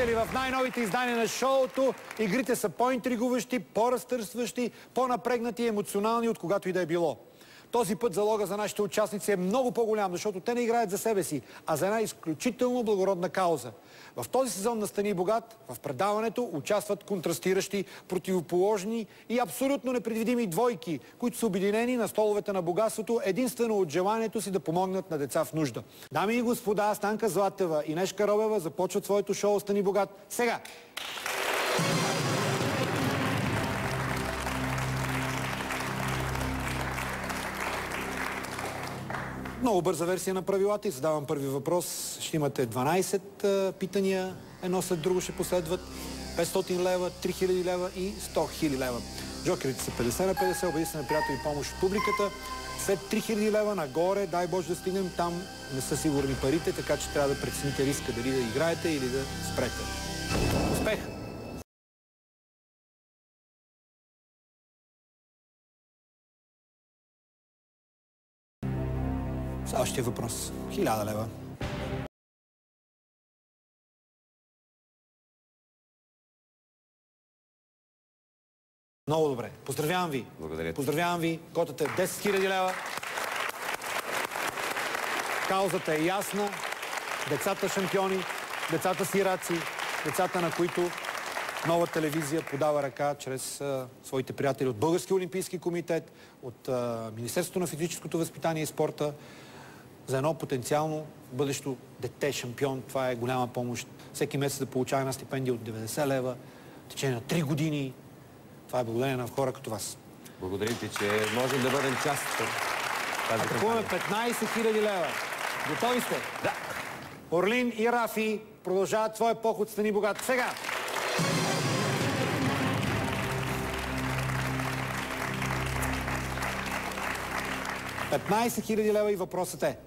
зрители, в най-новите издания на шоуто игрите са по-интригуващи, по-разтърсващи, по-напрегнати и емоционални от когато и да е било. Този път залога за нашите участници е много по-голям, защото те не играят за себе си, а за една изключително благородна кауза. В този сезон на Стани богат, в предаването участват контрастиращи, противоположни и абсолютно непредвидими двойки, които са обединени на столовете на богатството единствено от желанието си да помогнат на деца в нужда. Дами и господа, Станка Златева и Нешка Робева започват своето шоу Стани богат сега! Много бърза версия на правилата и задавам първи въпрос. Ще имате 12 питания, едно след друго ще последват. 500 лева, 3000 лева и 100 000 лева. Джокерите са 50 на 50, обади се на приятел и помощ от публиката. След 3000 лева нагоре, дай Боже да стигнем, там не са сигурни парите, така че трябва да прецените риска дали да играете или да спрете. Успех! Следващия въпрос. 1000 лева. Много добре. Поздравявам ви. Благодаря. Поздравявам ви. Котата е 10 000 лева. Каузата е ясна. Децата шампиони, децата сираци, децата, на които Нова телевизия подава ръка чрез своите приятели от Българския олимпийски комитет, от Министерството на физическото възпитание и спорта, за едно потенциално бъдещо дете шампион. Това е голяма помощ. Всеки месец да получава една стипендия от 90 лева, в течение на 3 години. Това е благодарение на хора като вас. Благодарим ти, че можем да бъдем част от тази атакуваме 15 000 лева. Готови сте? Да. Орлин и Рафи продължават своя поход Стани богат. Сега! $15 000 лева и въпросът е: